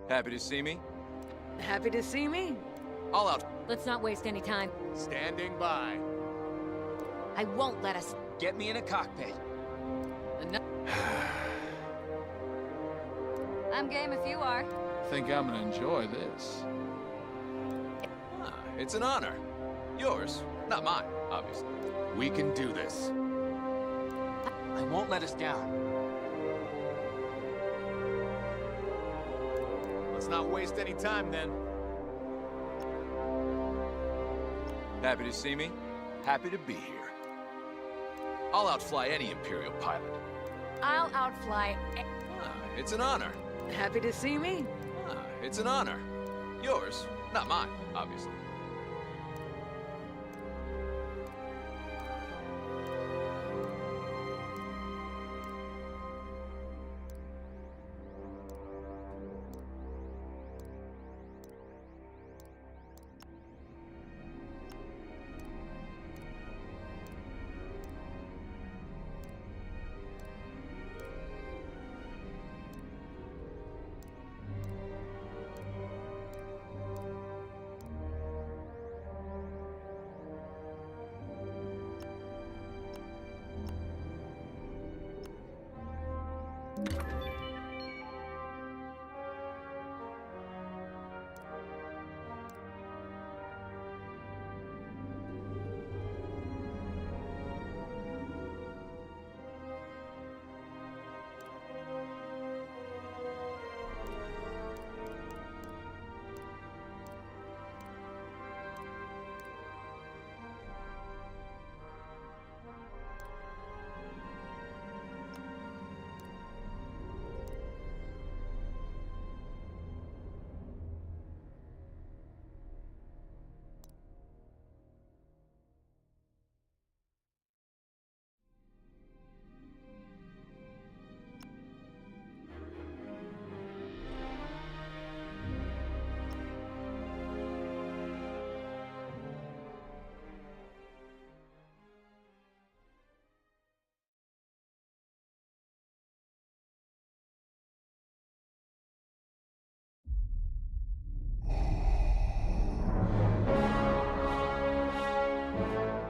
Happy to see me? Happy to see me? All out. Let's not waste any time. Standing by. I won't let us... Get me in a cockpit. I'm game if you are. Think I'm gonna enjoy this. Ah, it's an honor. Yours, not mine, obviously. We can do this. I won't let us down. Let's not waste any time, then. Happy to see me? Happy to be here. I'll outfly any Imperial pilot. I'll outfly... Ah, it's an honor. Happy to see me? Ah, it's an honor. Yours, not mine, obviously.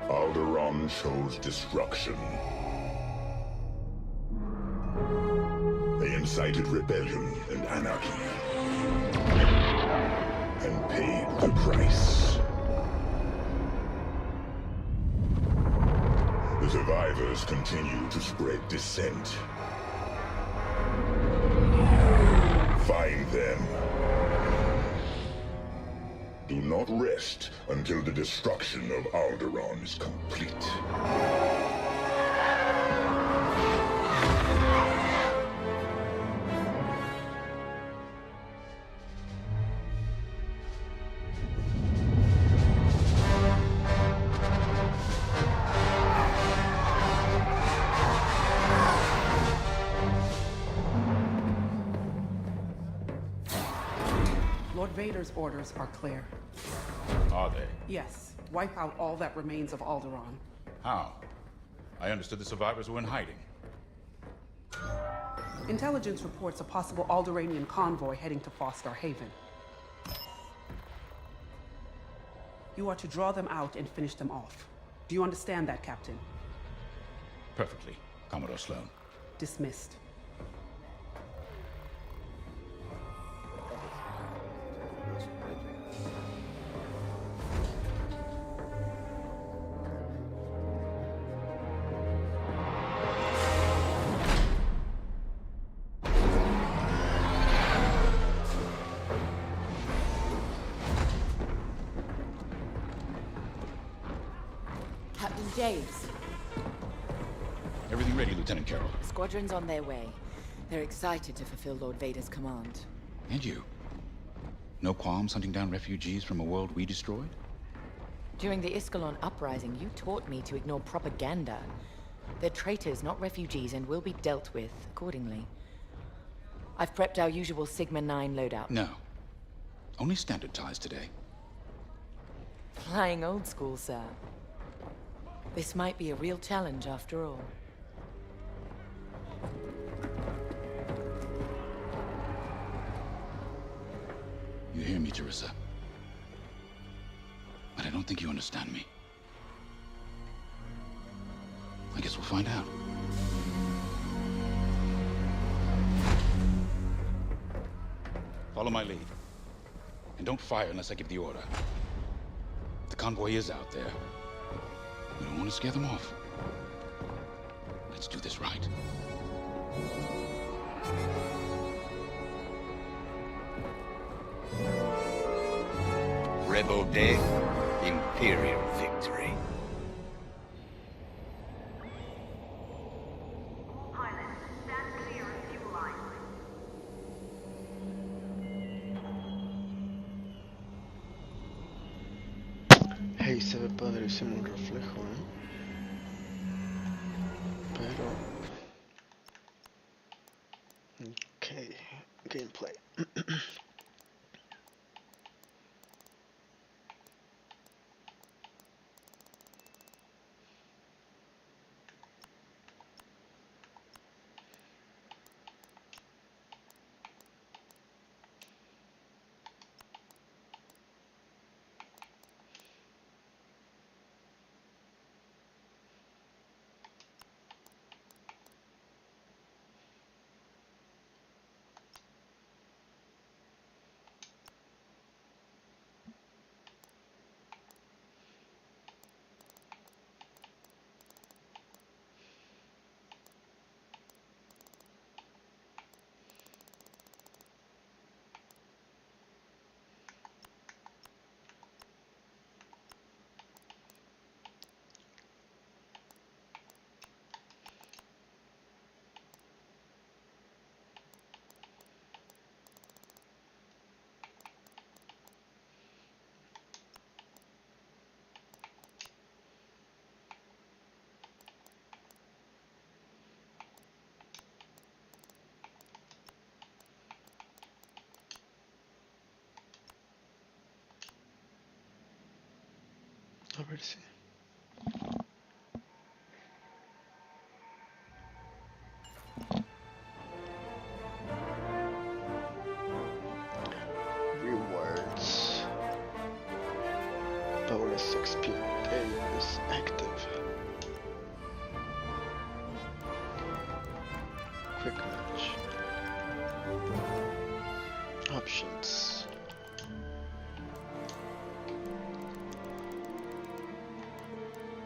Alderaan chose destruction. They incited rebellion and anarchy. And paid the price. The survivors continue to spread dissent. Find them. Do not rest until the destruction of Alderaan is complete. Lord Vader's orders are clear. Are they? Yes, wipe out all that remains of Alderaan. How? I understood the survivors were in hiding. Intelligence reports a possible Alderaanian convoy heading to Foster Haven. You are to draw them out and finish them off. Do you understand that, Captain? Perfectly, Commodore Sloan. Dismissed. James. Everything ready, Lieutenant Carroll. Squadrons on their way. They're excited to fulfill Lord Vader's command. And you? No qualms hunting down refugees from a world we destroyed? During the Iskalon uprising, you taught me to ignore propaganda. They're traitors, not refugees, and will be dealt with accordingly. I've prepped our usual Sigma 9 loadout. No. Only standard ties today. Flying old school, sir. This might be a real challenge after all. You hear me, Teresa? But I don't think you understand me. I guess we'll find out. Follow my lead. And don't fire unless I give the order. The convoy is out there. We don't want to scare them off. Let's do this right. Rebel death, Imperial victory. Pilot, stand clear of fuel line. Hey, se ve padrísimo el reflejo, Pero... Ok, gameplay. A ver si... Rewards. Bonus XP is active. Quick match. Options.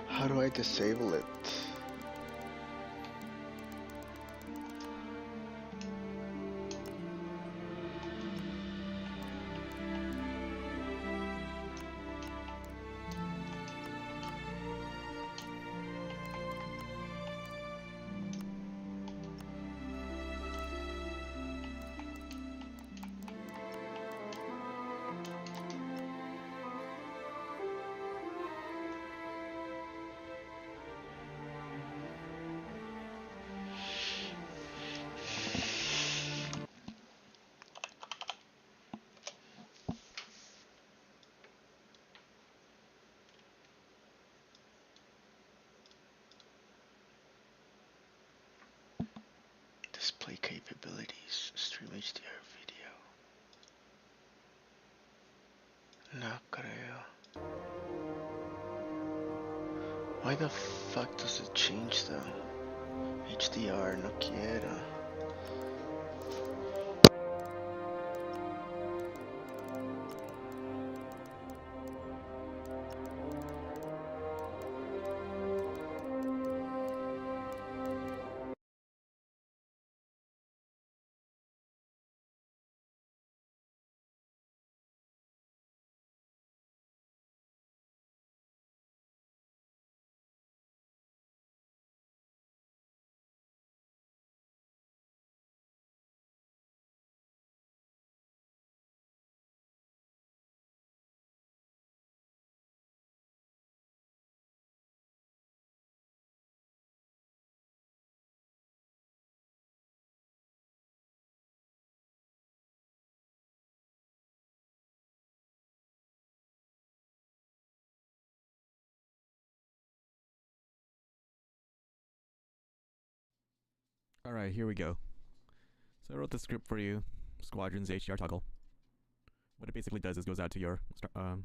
How do I disable it? Display capabilities, stream HDR video. No creo. Why the fuck does it change though? HDR, no quiero. Alright, here we go. So I wrote the script for you, Squadrons HDR toggle. What it basically does is goes out to your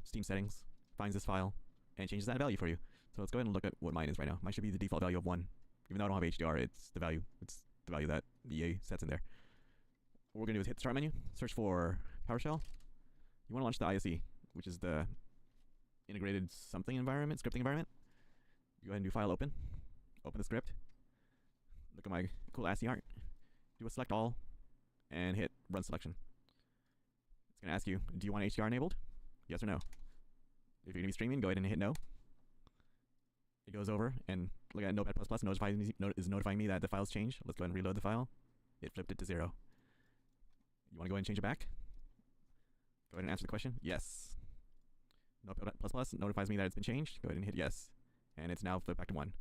Steam settings, finds this file, and changes that value for you. So let's go ahead and look at what mine is right now. Mine should be the default value of 1. Even though I don't have HDR, it's the value that EA sets in there. What we're going to do is hit the start menu, search for PowerShell. You want to launch the ISE, which is the integrated something environment, scripting environment. Go ahead and do file open the script, look at my cool ASCII art, do a select all, and hit run selection. It's going to ask you, do you want HDR enabled? Yes or no? If you're going to be streaming, go ahead and hit no. It goes over and look at Notepad++, is notifying me that the file's changed. Let's go ahead and reload the file. It flipped it to 0. You want to go ahead and change it back? Go ahead and answer the question. Yes. Notepad++ notifies me that it's been changed. Go ahead and hit yes. And it's now flipped back to 1.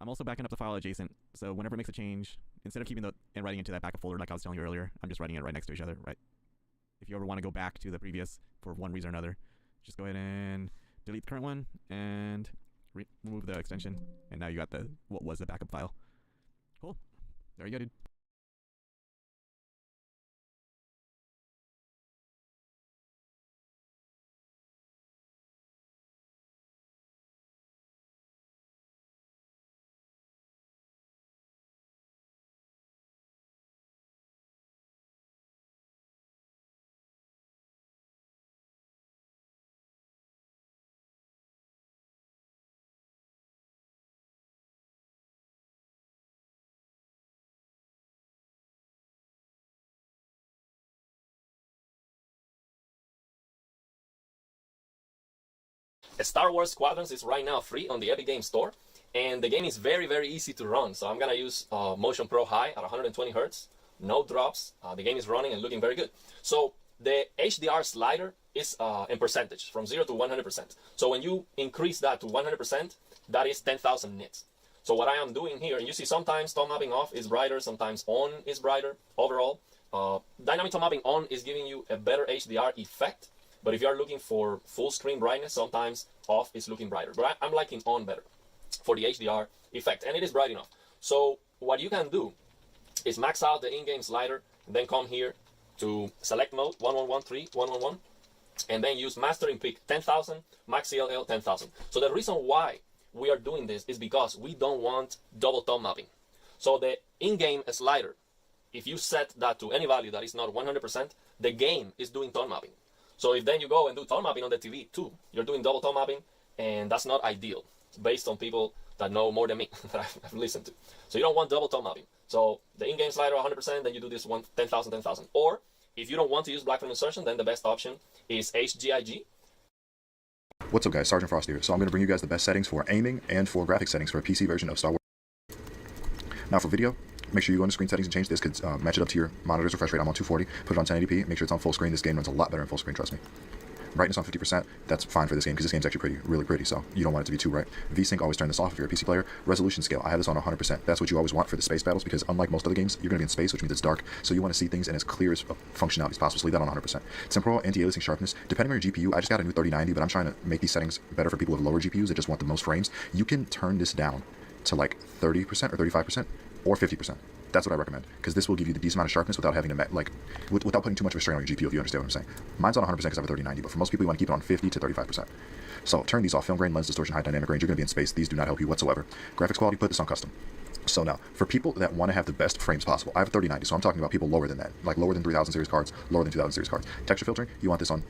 I'm also backing up the file adjacent, so whenever it makes a change, instead of keeping and writing into that backup folder like I was telling you earlier, I'm just writing it right next to each other, right? If you ever want to go back to the previous for one reason or another, just go ahead and delete the current one and remove the extension, and now you got what was the backup file. Cool. There you go, dude. Star Wars Squadrons is right now free on the Epic Games Store, and the game is very, very easy to run. So I'm gonna use Motion Pro High at 120 Hz, no drops. The game is running and looking very good. So the HDR slider is in percentage, from 0 to 100%. So when you increase that to 100%, that is 10,000 nits. So what I am doing here, and you see sometimes tone mapping off is brighter, sometimes on is brighter. Overall, dynamic tone mapping on is giving you a better HDR effect. But if you are looking for full screen brightness, sometimes off is looking brighter. But I'm liking on better for the HDR effect, and it is bright enough. So what you can do is max out the in-game slider, and then come here to select mode 1113, 111, and then use mastering peak 10,000, max CLL 10,000. So the reason why we are doing this is because we don't want double tone mapping. So the in-game slider, if you set that to any value that is not 100%, the game is doing tone mapping. So if then you go and do tone mapping on the TV too, you're doing double tone mapping, and that's not ideal. It's based on people that know more than me, that I've listened to. So you don't want double tone mapping. So the in-game slider 100%, then you do this 10,000, 10,000. Or if you don't want to use black film insertion, then the best option is HGIG. What's up guys, Sergeant Frost here. So I'm going to bring you guys the best settings for aiming and for graphics settings for a PC version of Star Wars. Now for video, make sure you go into screen settings and change this, match it up to your monitor's refresh rate. I'm on 240, put it on 1080p, make sure it's on full screen. This game runs a lot better in full screen, trust me. Brightness on 50%, that's fine for this game because this game's actually really pretty, so you don't want it to be too bright. VSync, always turn this off if you're a PC player. Resolution scale, I have this on 100%. That's what you always want for the space battles because unlike most other games, you're going to be in space, which means it's dark, so you want to see things in as clear as functionality as possible, so leave that on 100%. Temporal, anti-aliasing sharpness, depending on your GPU, I just got a new 3090, but I'm trying to make these settings better for people with lower GPUs that just want the most frames. You can turn this down to like 30% or 35% or 50%. That's what I recommend, because this will give you the decent amount of sharpness without having to, without putting too much of a strain on your GPU, if you understand what I'm saying. Mine's on 100% because I have a 3090, but for most people, you want to keep it on 50 to 35%. So turn these off. Film grain, lens distortion, high dynamic range. You're going to be in space. These do not help you whatsoever. Graphics quality, put this on custom. So now, for people that want to have the best frames possible, I have a 3090, so I'm talking about people lower than that, like lower than 3000 series cards, lower than 2000 series cards. Texture filtering, you want this on...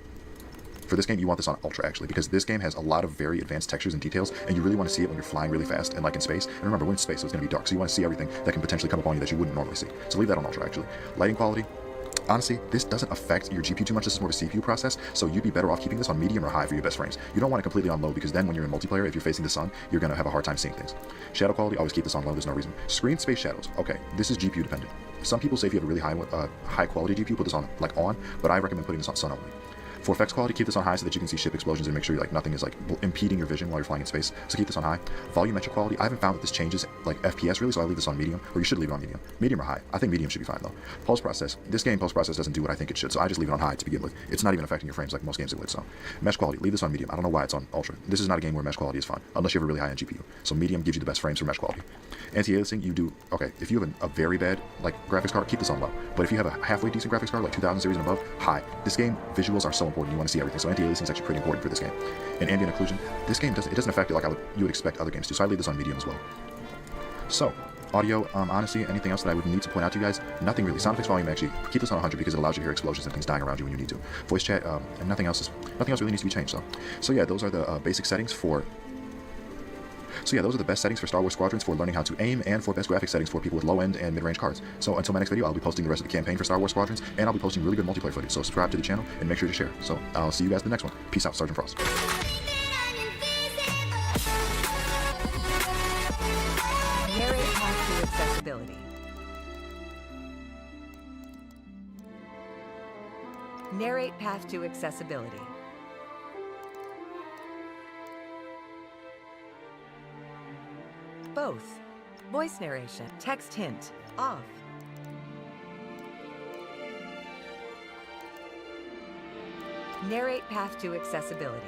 For this game, you want this on Ultra, actually, because this game has a lot of very advanced textures and details, and you really want to see it when you're flying really fast and like in space. And remember, we're in space, so it's going to be dark, so you want to see everything that can potentially come upon you that you wouldn't normally see. So leave that on Ultra, actually. Lighting quality, honestly, this doesn't affect your GPU too much. This is more of a CPU process, so you'd be better off keeping this on medium or high for your best frames. You don't want it completely on low, because then when you're in multiplayer, if you're facing the sun, you're going to have a hard time seeing things. Shadow quality, always keep this on low, there's no reason. Screen space shadows, okay, this is GPU dependent. Some people say if you have a really high quality GPU, put this on, like on, but I recommend putting this on sun only. For effects quality, keep this on high so that you can see ship explosions and make sure like nothing is like impeding your vision while you're flying in space. So keep this on high. Volumetric quality, I haven't found that this changes like FPS really, so I leave this on medium, or you should leave it on medium. Medium or high. I think medium should be fine though. Post-process, this game post-process doesn't do what I think it should, so I just leave it on high to begin with. It's not even affecting your frames like most games it would, so. Mesh quality, leave this on medium. I don't know why it's on ultra. This is not a game where mesh quality is fun, unless you have a really high-end GPU. So medium gives you the best frames for mesh quality. Anti-aliasing, you do, okay, if you have a very bad like graphics card, keep this on low. But if you have a halfway decent graphics card, like 2000 series and above, high. This game, visuals are so important, you want to see everything, so anti-aliasing is actually pretty important for this game. And ambient occlusion, this game doesn't affect it like you would expect other games to, so I leave this on medium as well. So, audio, honestly, anything else that I would need to point out to you guys? Nothing really. Sound effects volume, actually, keep this on 100 because it allows you to hear explosions and things dying around you when you need to. Voice chat, and nothing else really needs to be changed, so yeah, those are the basic settings for... So yeah, those are the best settings for Star Wars Squadrons for learning how to aim and for best graphic settings for people with low-end and mid-range cards. So until my next video, I'll be posting the rest of the campaign for Star Wars Squadrons, and I'll be posting really good multiplayer footage, so subscribe to the channel and make sure to share. So I'll see you guys in the next one. Peace out, Sergeant Frost. Narrate path to accessibility. Narrate path to accessibility. Both. Voice narration. Text hint. Off. Narrate path to accessibility.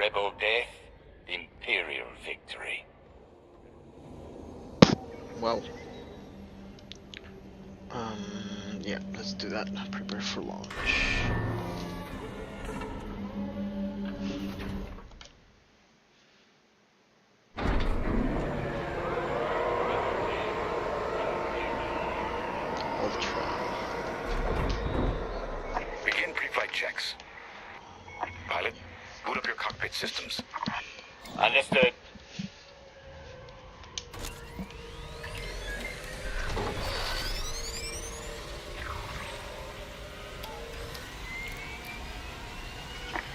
Rebel death, Imperial victory. Well. Yeah, let's do that. Prepare for launch. Begin pre-flight checks. Pilot, boot up your cockpit systems. Understood.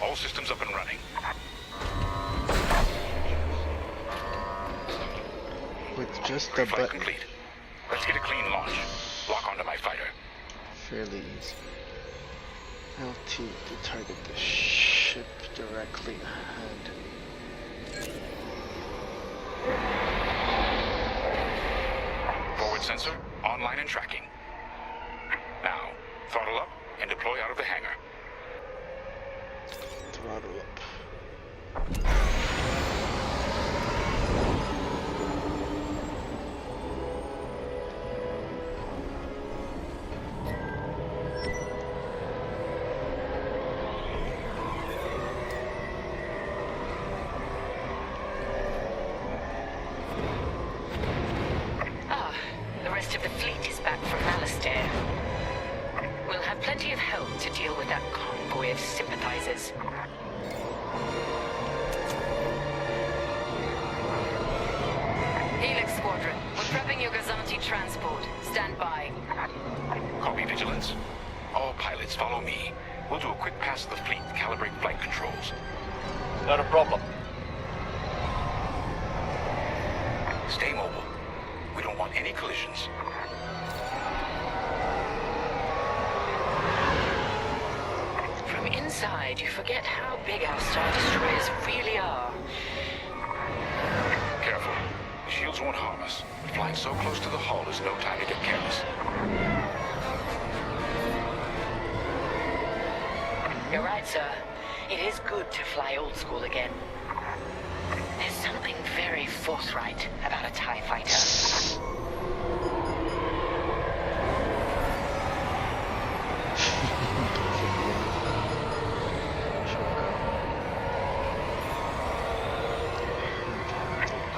All systems up and running. With just the Pre-flight button. complete. Let's get a clean launch. Lock onto my fighter. Fairly easy. LT to target the ship directly ahead. Forward sensor, online and tracking. Now, throttle up and deploy out of the hangar. Throttle up. The rest of the fleet is back from Alistair. We'll have plenty of help to deal with that convoy of sympathizers. Helix Squadron, we're prepping your Gazanti transport. Stand by. Copy, Vigilance. All pilots, follow me. We'll do a quick pass of the fleet, calibrate flight controls. Not a problem. Stay mobile. We don't want any collisions. From inside, you forget how big our Star Destroyers really are. Careful. The shields won't harm us. Flying so close to the hull is no time to get careless. You're right, sir. It is good to fly old school again. There's something very forthright about a TIE fighter.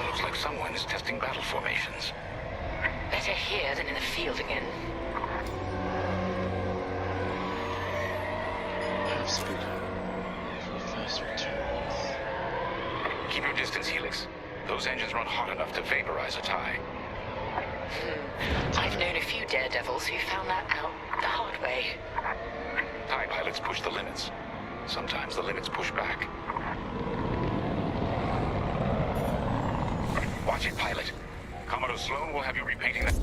Looks like someone is testing battle formations. Better here than in the field again. Half speed. For faster turns. Keep your distance, Helix. Those engines run hot enough to vaporize a TIE. I've known a few daredevils who found that out the hard way. TIE pilots push the limits. Sometimes the limits push back. Watch it, pilot. Commodore Sloan will have you repainting that.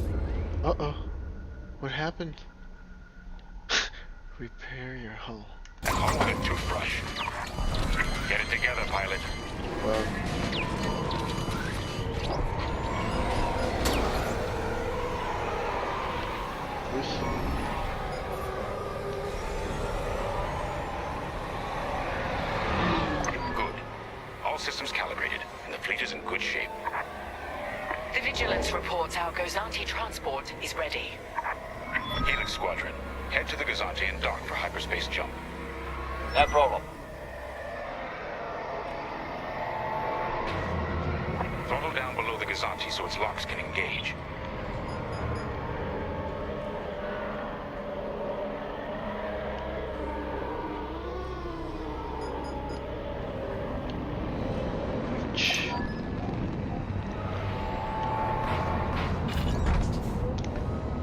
Uh-oh. What happened? Repair your hull. And hull with a toothbrush. Get it together, pilot. Well... Good. All systems calibrated, and the fleet is in good shape. The Vigilance reports our Gazanti transport is ready. Helix Squadron, head to the Gazanti and dock for hyperspace jump. No problem. Throttle down below the Gazanti so its locks can engage.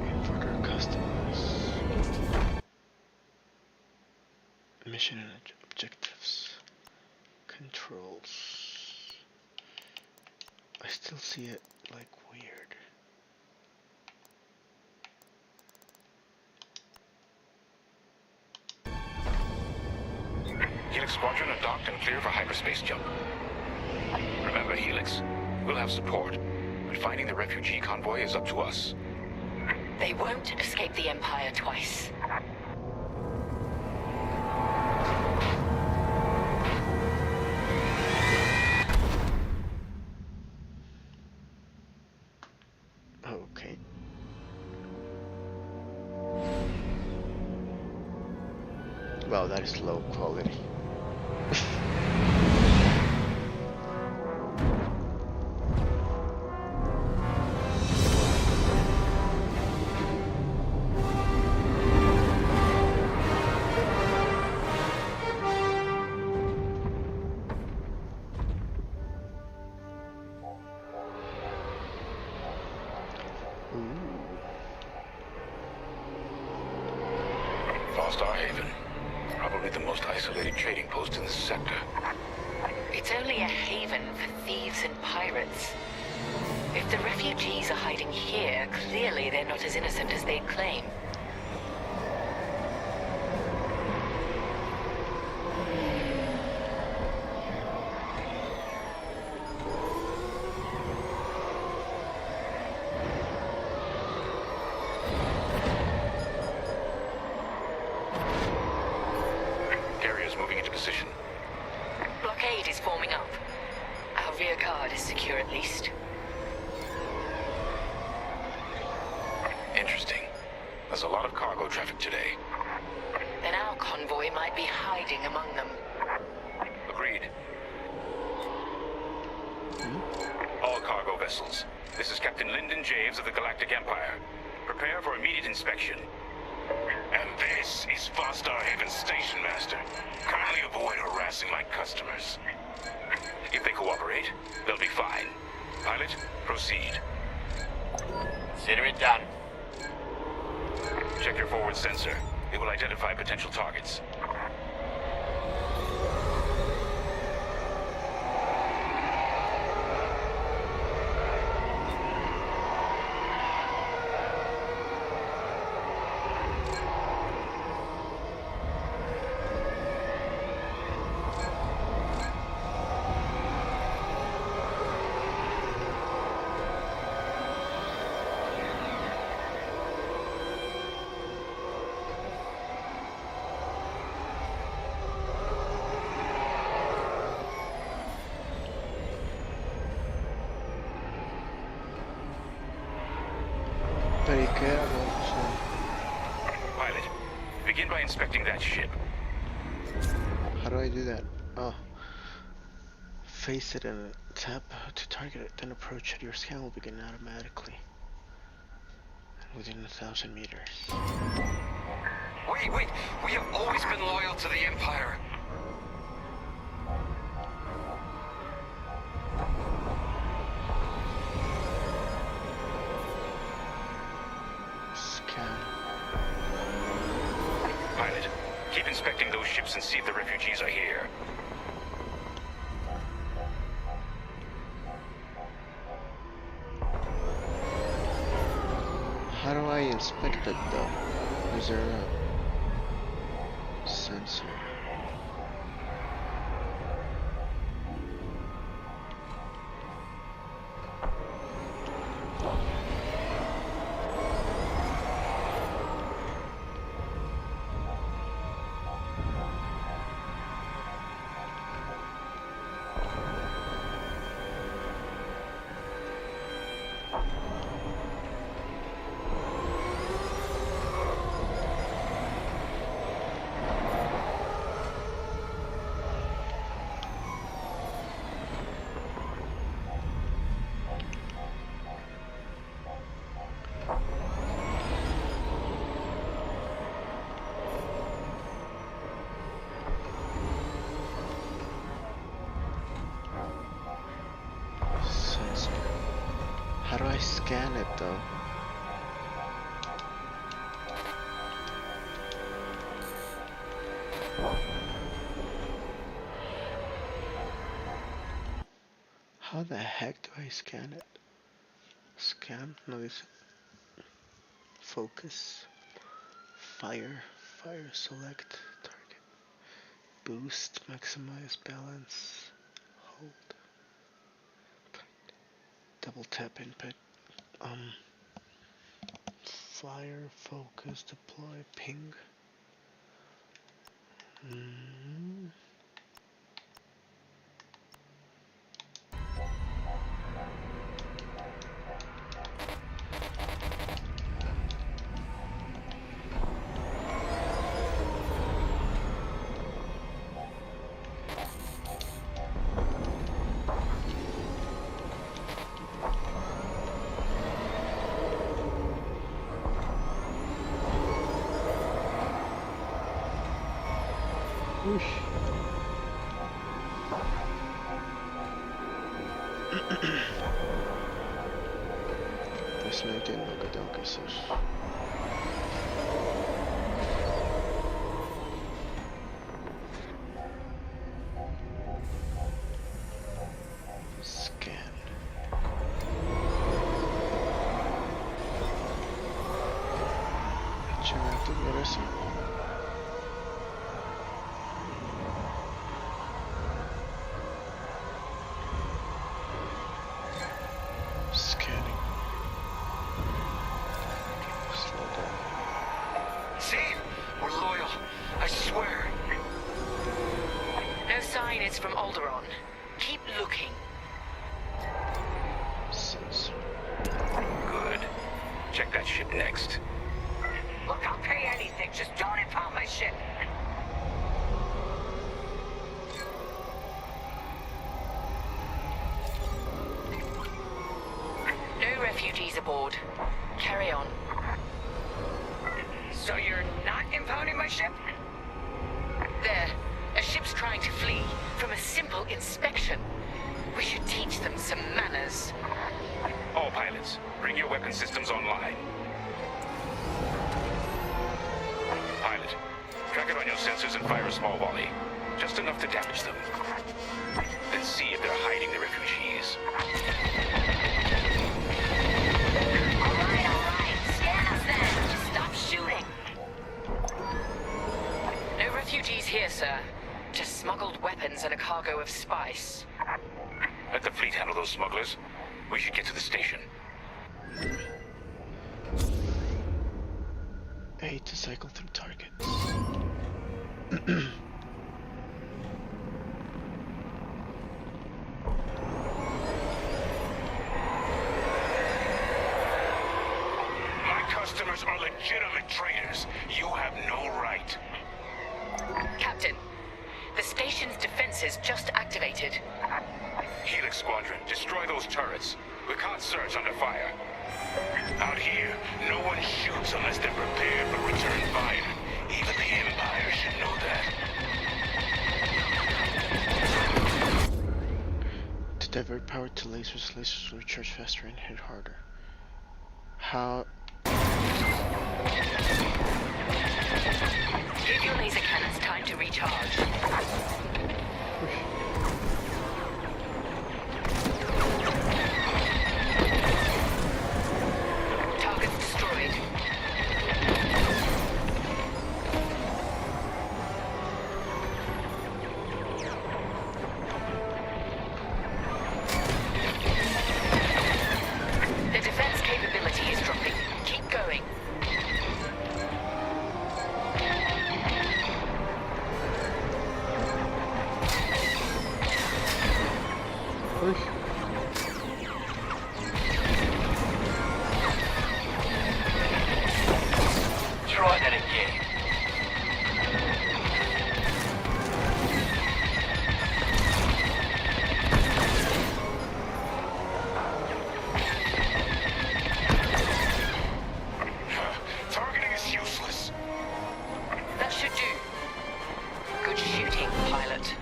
Inverter customize. Mission and objectives. Controls. I still see it like weird. Helix Squadron are docked and clear for hyperspace jump. Remember, Helix, we'll have support, but finding the refugee convoy is up to us. They won't escape the Empire twice. Well, that is low quality. Star Haven. Probably the most isolated trading post in the sector. It's only a haven for thieves and pirates. If the refugees are hiding here, clearly they're not as innocent as they claim. Interesting. There's a lot of cargo traffic today. Then our convoy might be hiding among them. Agreed. All cargo vessels. This is Captain Lyndon Javes of the Galactic Empire. Prepare for immediate inspection. And this is Star Haven's station master. Kindly avoid harassing my customers. If they cooperate, they'll be fine. Pilot, proceed. Consider it done. Check your forward sensor. It will identify potential targets. Pilot, begin by inspecting that ship. How do I do that? Oh. Face it and tap to target it, then approach it. Your scan will begin automatically. Within 1,000 meters. Wait! We have always been loyal to the Empire. Pilot, keep inspecting those ships and see if the refugees are here. How do I inspect it though? Is there a sensor? How do I scan it though? How the heck do I scan it? Scan? No, this. Focus. Fire. Select. Target. Boost. Maximize. Balance. Hold. Double tap input. Fire, focus, deploy, ping. Pues no entiendo lo que tengo que hacer. Scan. Chévere, tuviera eso. Scanning. Slow down. See? We're loyal. I swear. No sign it's from Alderaan. Keep looking. Sensor. Good. Check that ship next. Look, I'll pay anything. Just don't impound my ship. No refugees aboard. Carry on. So you're not impounding my ship? There. A ship's trying to flee from a simple inspection. We should teach them some manners. All pilots, bring your weapon systems online. Pilot, track it on your sensors and fire a small volley. Just enough to damage them. Then see if they're hiding the refugees. All right. Scan us then. Stop shooting. No refugees here, sir. Just smuggled weapons and a cargo of spice. Let the fleet handle those smugglers. We should get to the station. A to cycle through targets. My customers are legitimate traders. You have no right. Captain, the station's defenses just activated. Helix Squadron, destroy those turrets. We can't search under fire. Out here, no one shoots unless they're prepared for return fire. Even the Empire should know that. To divert power to lasers, lasers will recharge faster and hit harder. How? Give your laser cannons time to recharge. Targets destroyed. The defense capability is dropping. Keep going. Try that again. Targeting is useless. That should do. Good shooting, pilot.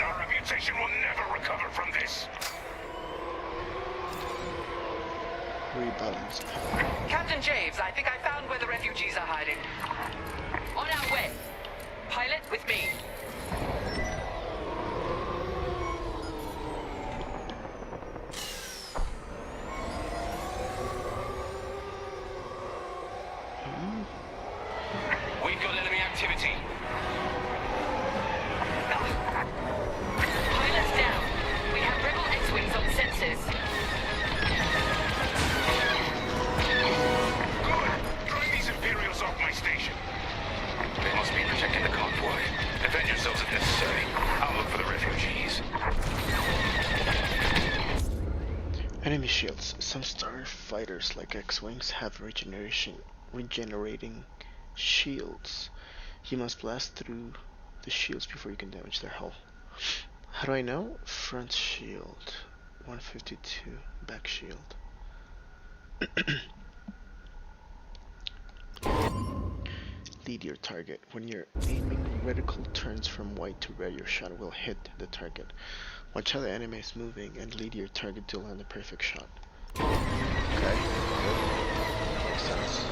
Our reputation will never recover from this. Rebalance. Captain James, I think I found where the refugees are hiding. On our way. Pilot, with me. We've got enemy activity. Pilot's down. We have rebel X-wings on sensors. Good. Drive these Imperials off my station. They must be protecting the convoy. Defend yourselves if necessary. I'll look for the refugees. Enemy shields. Some starfighters like X-wings have regenerating shields. You must blast through the shields before you can damage their hull. How do I know? Front shield 152, back shield. Lead your target. When you're aiming vertical turns from white to red, your shot will hit the target. Watch how the enemy is moving and lead your target to land the perfect shot. Okay, good. Makes sense.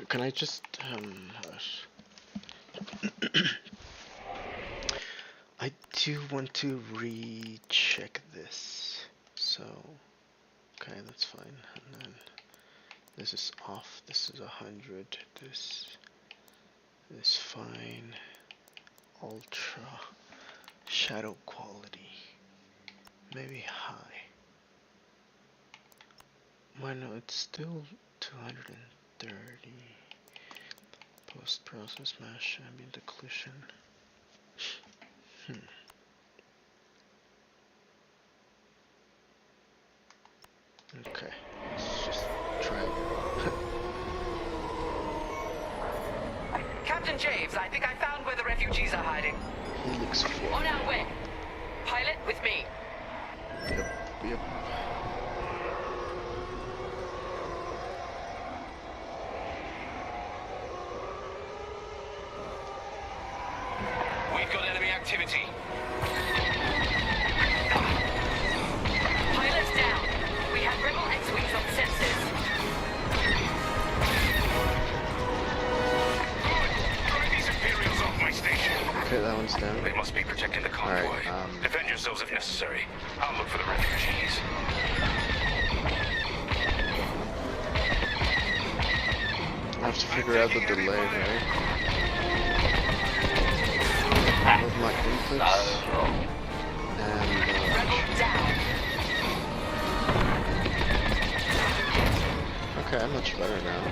Can I just I do want to recheck this, so okay, that's fine. And then this is off, this is 100, this is fine. Ultra shadow quality, maybe high. Well, no, it's still 230. Post-process mesh ambient occlusion. Okay, let's just try it. Captain James, I think I found where the refugees are hiding. Helix 4. On our way. Pilot, with me. Yep. We've got enemy activity. Pilots down. We have rebel X-wings on sensors. Drive these Imperials off my station. Okay, that one's down. They must be protecting the convoy. Right, defend yourselves if necessary. I'll look for the refugees. I have to figure out the delay, right? With my inputs and okay, I'm much better now.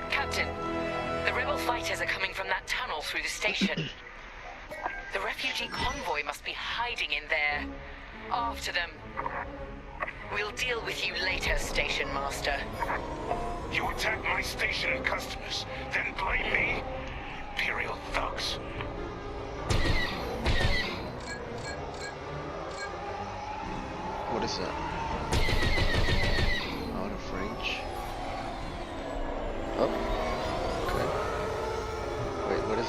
Captain, the rebel fighters are coming from that tunnel through the station. The refugee convoy must be hiding in there. After them. We'll deal with you later, Station Master. You attack my station and customers, then blame me? Imperial thugs.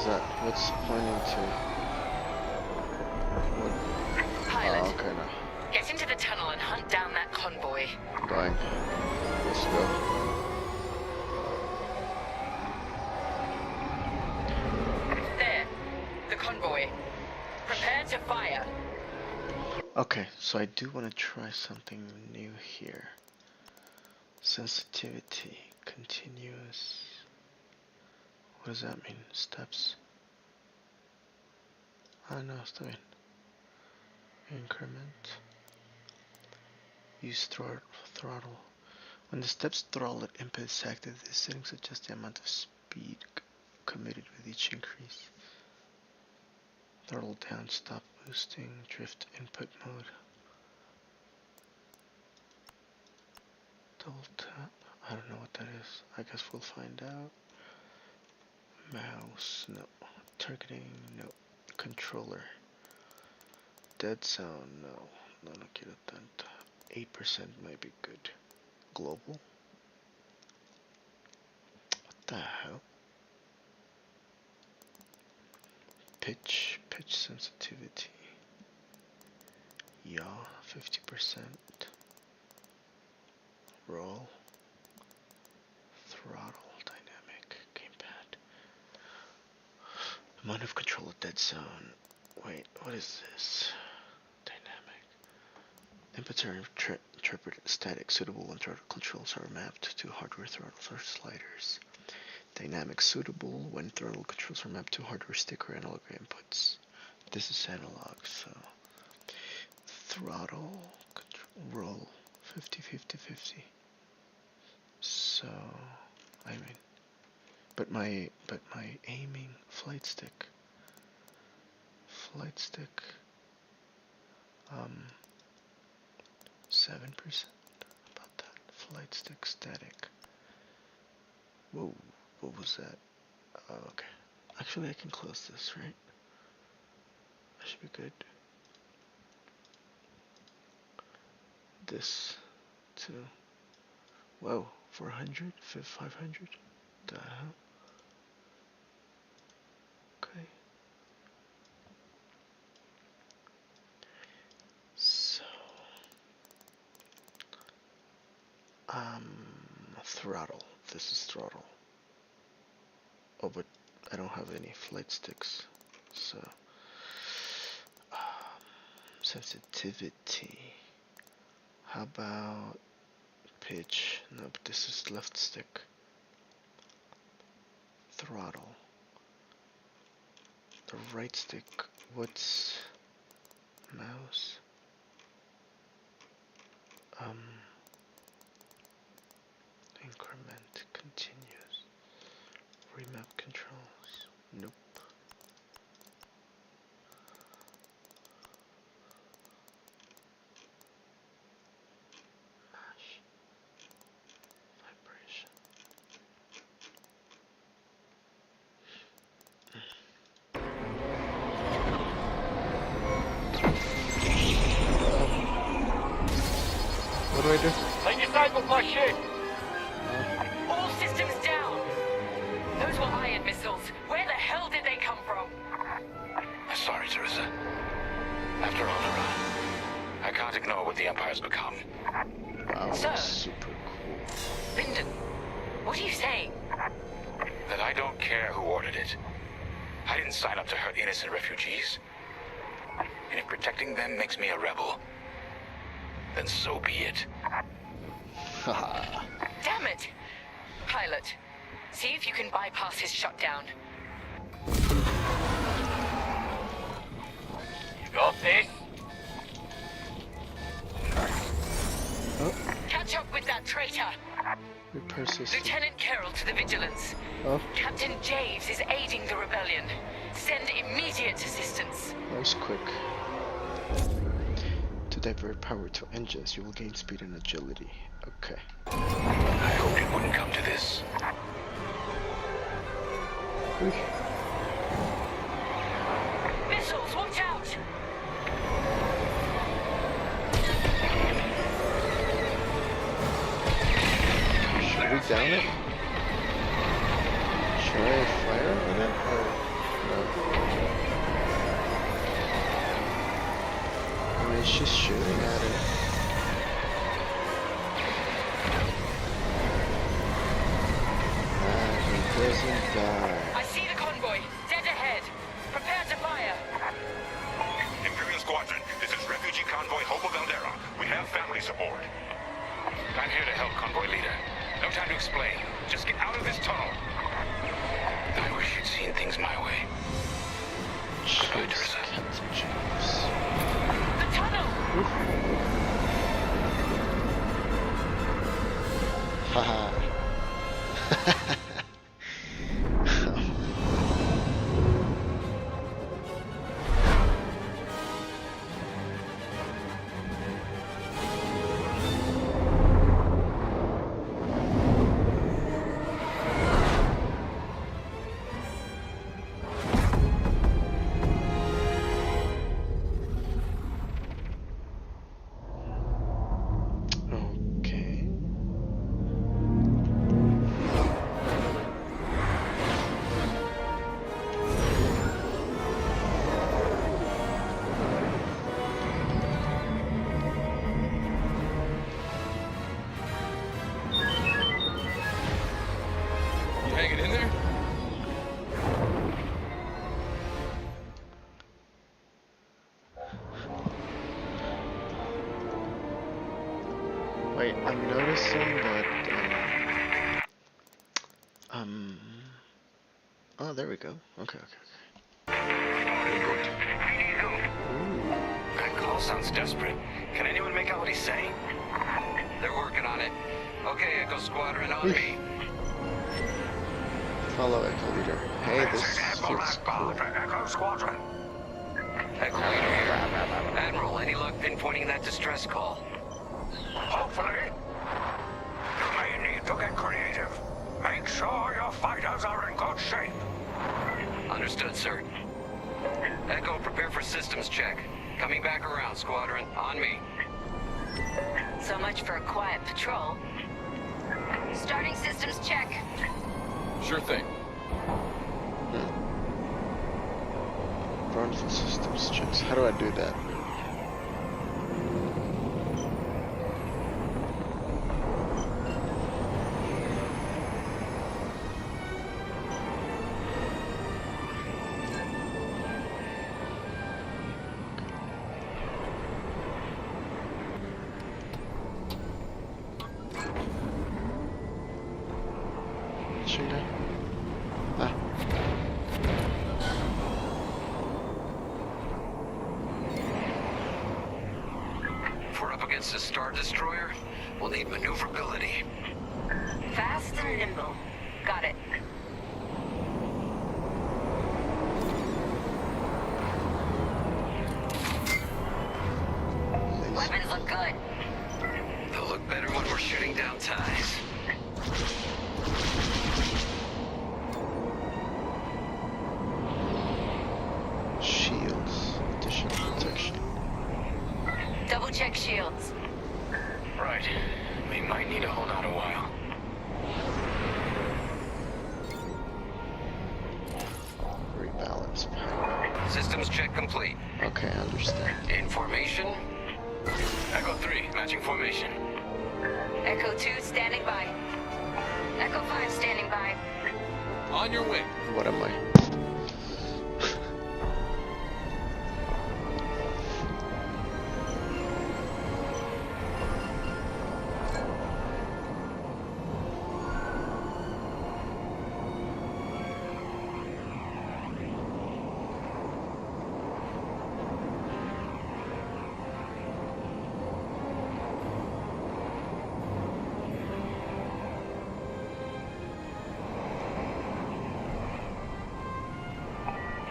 that? What's pointing to? What? Pilot, Oh, okay, no. get into the tunnel and hunt down that convoy. Going. Let's go. There. The convoy. Prepare to fire. Okay, so I do want to try something new here. Sensitivity. Continuous. What does that mean? Steps? I don't know, está bien. Increment. Use throttle. When the steps throttle input is active, the settings adjust the amount of speed committed with each increase. Throttle down, stop boosting, drift input mode. Double tap. I don't know what that is. I guess we'll find out. Mouse, no. Targeting, no. Controller. Dead zone, no. No quiero tanto. 8% might be good. Global. What the hell? Pitch sensitivity. Yaw, 50%. Roll. Throttle, dynamic, gamepad. Amount of control at dead zone. Wait, what is this? Dynamic. Inputs are interpreted as static, suitable when throttle controls are mapped to hardware throttles or sliders. Dynamic, suitable when throttle controls are mapped to hardware stick or analog inputs. This is analog, so throttle, roll, 50-50-50. So, I mean, but my aiming flight stick, 7%, about that. Flight stick static. Whoa, what was that? Oh, okay. Actually, I can close this, right? That should be good. This too. Whoa, 400, 500. The hell? Okay. So, throttle. This is throttle. Oh, but I don't have any flight sticks. So, sensitivity. How about pitch? No, but this is left stick. Throttle. The right stick. What's mouse? Increment, continuous. Remap controls. Nope. Mash. Vibration. What do I do? Take your side with my shit! All systems down! Those were iron missiles. Where the hell did they come from? Sorry, Teresa. After Alderaan, I can't ignore what the Empire's become. Wow, Sir. that's super cool. Lyndon, what are you saying? That I don't care who ordered it. I didn't sign up to hurt innocent refugees. And if protecting them makes me a rebel, then so be it. Damn it! Pilot, see if you can bypass his shutdown. You got this? Catch up with that traitor! Repair system. Lieutenant Carroll to the Vigilance. Oh, Captain Javes is aiding the rebellion. Send immediate assistance. that was quick. To divert power to engines, you will gain speed and agility. Okay. I hoped it wouldn't come to this. Missiles, watch out! Should we down it? Should I fire on it? Or She's shooting at it. He doesn't die. I see the convoy. Dead ahead. Prepare to fire. Imperial Squadron, this is refugee convoy Hobo Valdera. We have family support. I'm here to help, convoy leader. No time to explain. Just get out of this tunnel. I wish you'd seen things my way. Goodbye, Dursa. The tunnel! Haha. Hanging in there? Wait, I'm noticing that, oh, there we go. Okay. That call sounds desperate. Can anyone make out what he's saying? They're working on it. Okay, Echo Squadron, on me. Follow Echo Leader. Hey, this looks cool. Echo Squadron. Echo Leader here. Admiral, any luck pinpointing that distress call? Hopefully. You may need to get creative. Make sure your fighters are in good shape. Understood, sir. Echo, prepare for systems check. Coming back around, Squadron. On me. So much for a quiet patrol. Starting systems check. Sure thing. Run for systems checks. How do I do that? If we're up against a Star Destroyer, we'll need maneuverability. Fast and nimble. Got it. Weapons look good. They'll look better when we're shooting down ties. Shields. Additional protection. Double check shields. Right. We might need to hold out a while. Rebalance power. Systems check complete. Okay, I understand. In formation. Echo 3, matching formation. Echo 2 standing by. Echo 5 standing by. On your way. What am I?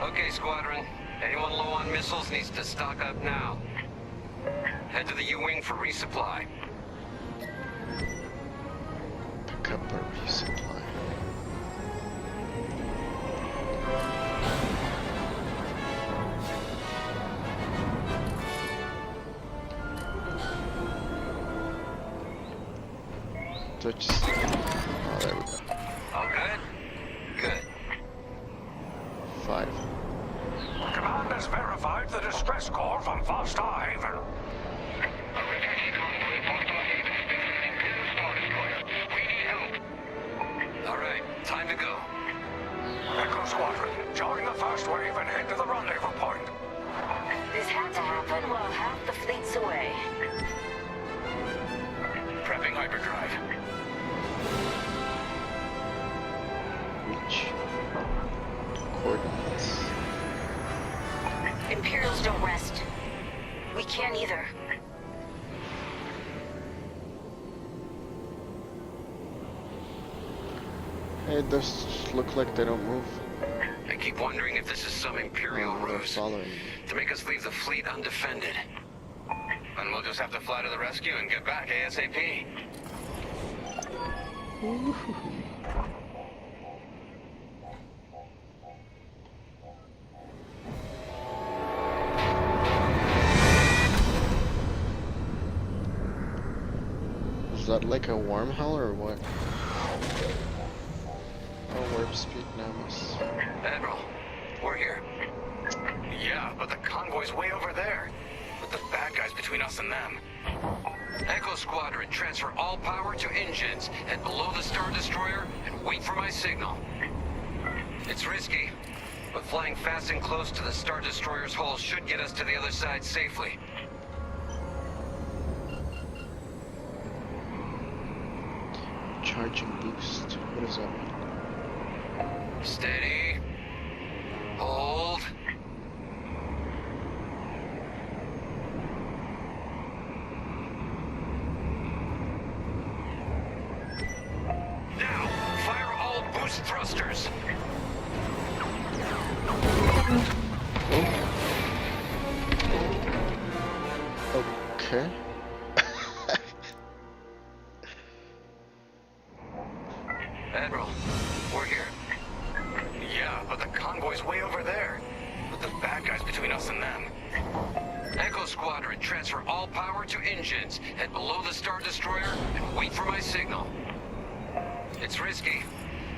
Okay, Squadron. Anyone low on missiles needs to stock up now. Head to the U-Wing for resupply. Pick up a resupply. So just... Oh, there we go. All good? Good. 5. Command has verified the distress call from Foster Haven. Alright, time to go. Echo Squadron, join the first wave and head to the rendezvous point. This had to happen while half the fleet's away. Prepping hyperdrive. Reach. Coordinates. Imperials don't rest. We can't either. It does look like they don't move. I keep wondering if this is some Imperial They're ruse following me. to make us leave the fleet undefended. And we'll just have to fly to the rescue and get back ASAP. Is that like a wormhole or what? Oh, warp speed now, miss. Admiral, we're here. Yeah, but the convoy's way over there. With the bad guys between us and them. Echo Squadron, transfer all power to engines, head below the Star Destroyer, and wait for my signal. It's risky, but flying fast and close to the Star Destroyer's hull should get us to the other side safely. Charging boost. What does that mean? Steady. Hold. Now, fire all boost thrusters. Okay. Admiral, we're here. Yeah, but the convoy's way over there. With the bad guys between us and them. Echo Squadron, transfer all power to engines, head below the Star Destroyer, and wait for my signal. It's risky,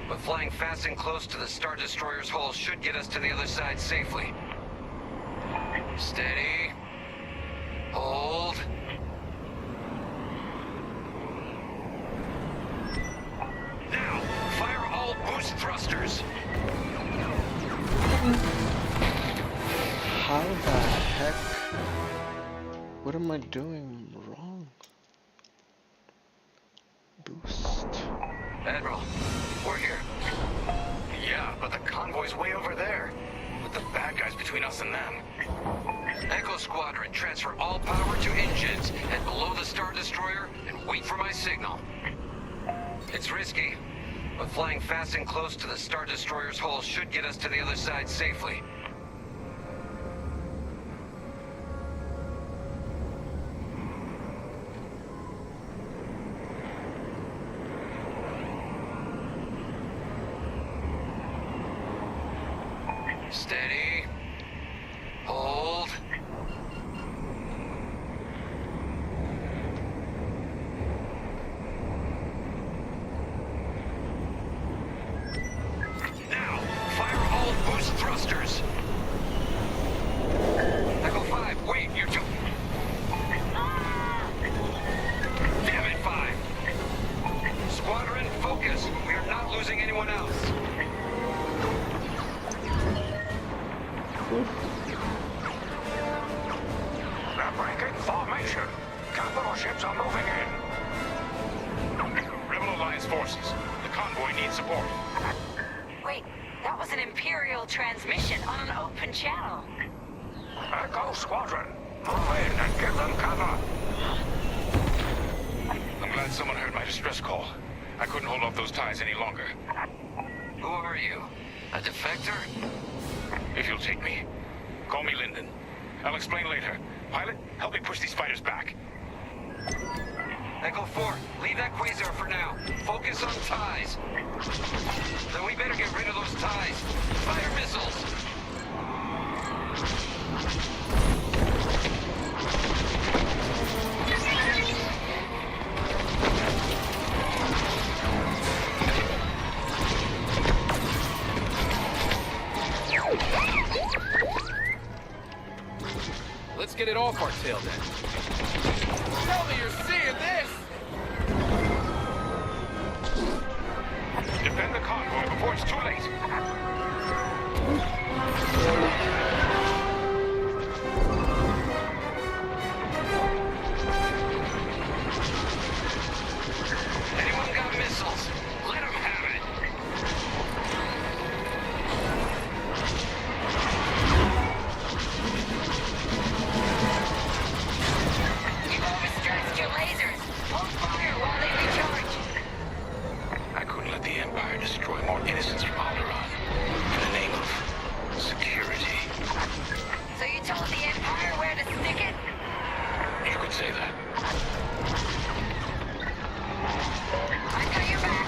but flying fast and close to the Star Destroyer's hull should get us to the other side safely. Steady. Hold. Now, fire all boost thrusters. How the heck? What am I doing wrong? Boost. Admiral, we're here. Yeah, but the convoy's way over there. With the bad guys between us and them. Echo Squadron, transfer all power to engines, head below the Star Destroyer, and wait for my signal. It's risky, but flying fast and close to the Star Destroyer's hull should get us to the other side safely. Steady. Hold. Now, fire all boost thrusters. Echo 5, wait, you're too... Damn it, 5. Squadron, focus. We are not losing anyone else. They're breaking formation. Capital ships are moving in. Rebel Alliance forces. The convoy needs support. Wait, that was an Imperial transmission on an open channel. Echo Squadron, move in and give them cover. I'm glad someone heard my distress call. I couldn't hold off those ties any longer. Who are you? A defector? If you'll take me. Call me Linden. I'll explain later. Pilot, help me push these fighters back. Echo 4, leave that quasar for now. Focus on ties. Then we better get rid of those ties. Fire missiles. get it off our tail then. Tell me you're seeing this! Defend the convoy before it's too late. Anyone got missiles? Let them have it. You've overstressed your lasers. Hold fire while they recharge. I couldn't let the Empire destroy more innocents from Alderaan in the name of security. So you told the Empire where to stick it? You could say that. I got your back.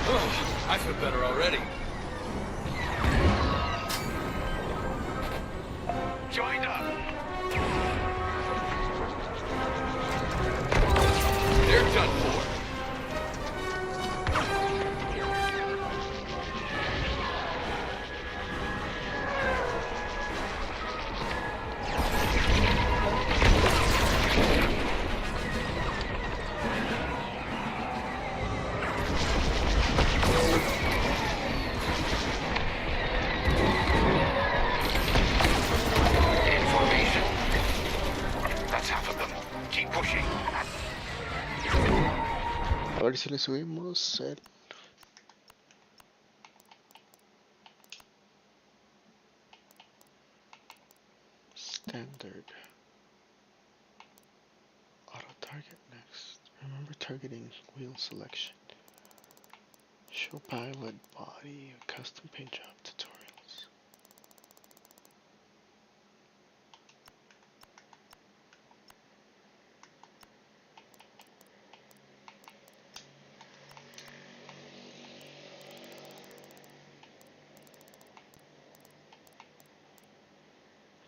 Oh, I feel better already. Joined up. They're done for. Information. That's half of them. Keep pushing. A ver si le subimos el... Standard. Auto target next. Remember targeting wheel selection. Show pilot body, custom paint job tutorials.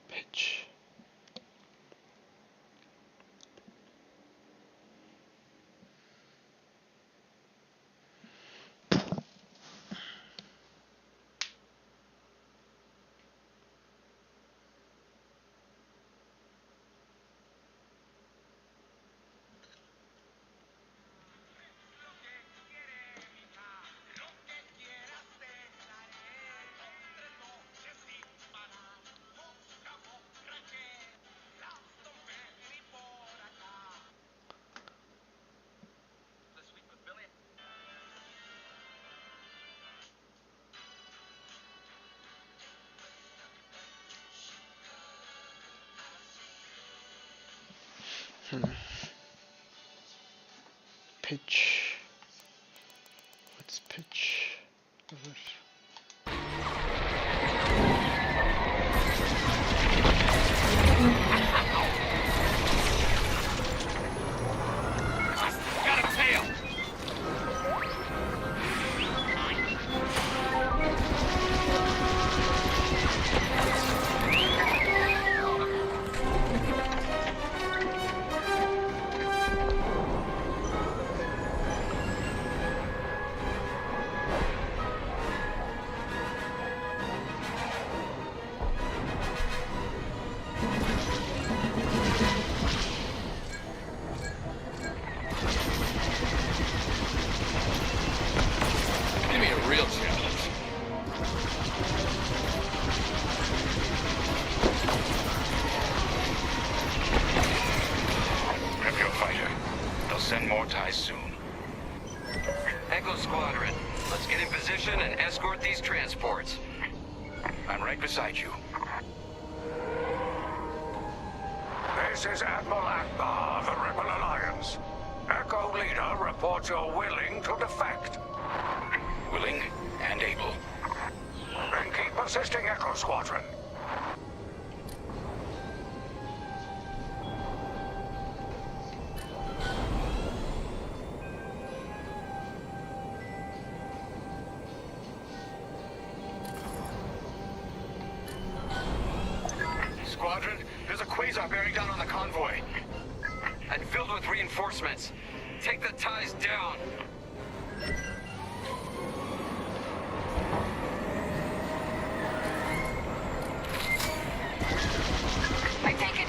Pitch. Pitch. What's pitch? Got a tail! Give me a real challenge. Prep your fighter. They'll send more ties soon. Echo Squadron, let's get in position and escort these transports. I'm right beside you. This is Admiral Akbar of the Rebel Alliance. Echo Leader reports you're willing to defect. Willing and able. Then keep assisting Echo Squadron. Squadron, there's a quasar bearing down on the convoy. And filled with reinforcements. Take the ties down. I take it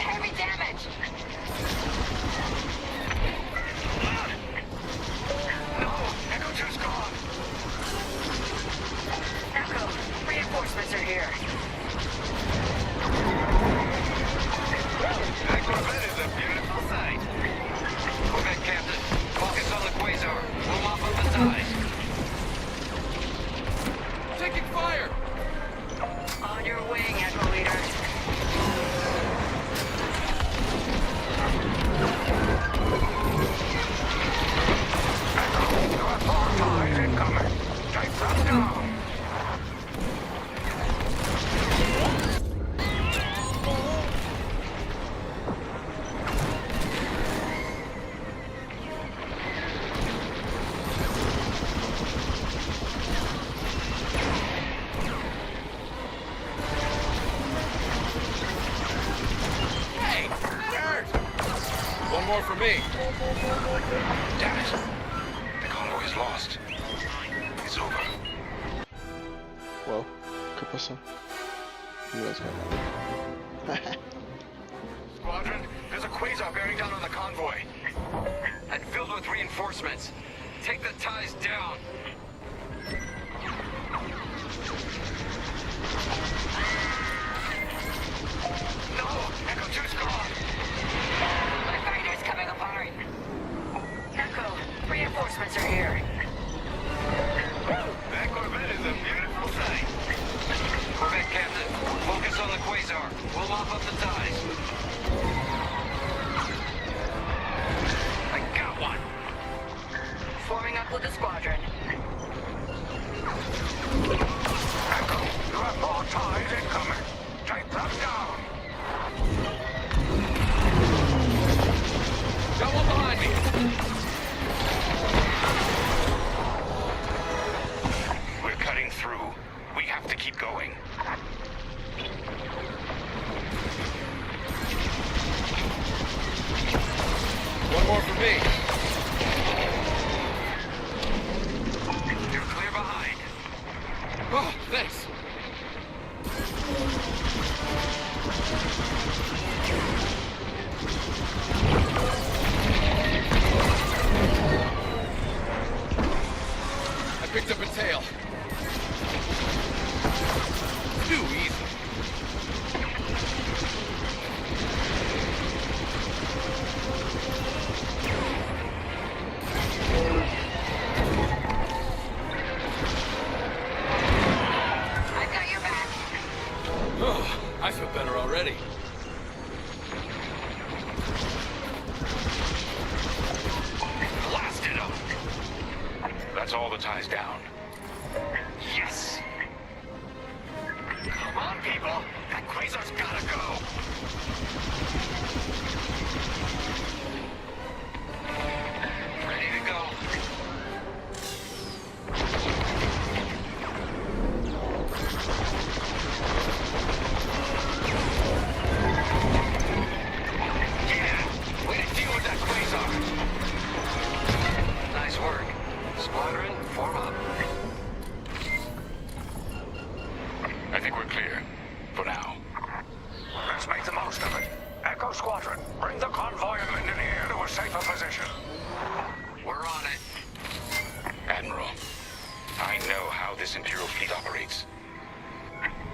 One more for me. Damn it. The convoy is lost. It's over. Whoa, ¿qué pasó? You guys got Squadron, there's a quasar bearing down on the convoy. And filled with reinforcements. Take the ties down. No! Echo 2's gone! My fighter's coming apart. Echo, reinforcements are here. That Corvette is a beautiful sight. Corvette captain, focus on the quasar. We'll mop up the ties. I got one! Forming up with the squadron. Echo, you have more ties incoming. Take them down. Got one behind me. We're cutting through. We have to keep going. One more for me. You're clear behind. Oh, thanks. I picked up a tail. Too easy. I've got your back. Oh, I feel better already. Blasted him! That's all the ties down. Yes! Come on, people! That quasar's gotta go! Ready to go. Yeah! Way to deal with that quasar! Nice work. Squadron, form up. I think we're clear. For now. Let's make the most of it. Echo Squadron, bring the convoy and Linden here to a safer position. We're on it. Admiral, I know how this Imperial fleet operates.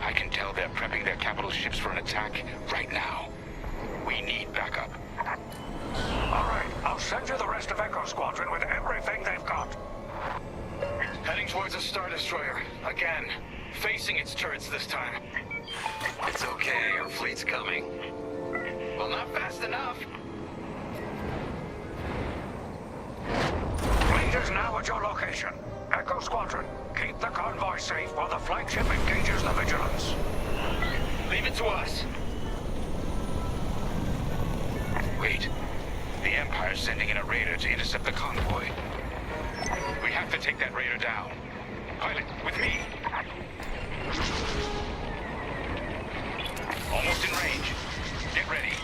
I can tell they're prepping their capital ships for an attack right now. We need backup. All right, I'll send you the rest of Echo Squadron with everything they've got. Heading towards a Star Destroyer. Again. Facing its turrets this time. It's okay, our fleet's coming. Well, not fast enough. Fleet is now at your location. Echo Squadron, keep the convoy safe while the flagship engages the vigilance. Leave it to us. Wait. The Empire's sending in a raider to intercept the convoy. We have to take that raider down. Pilot, with me. Almost in range. Get ready.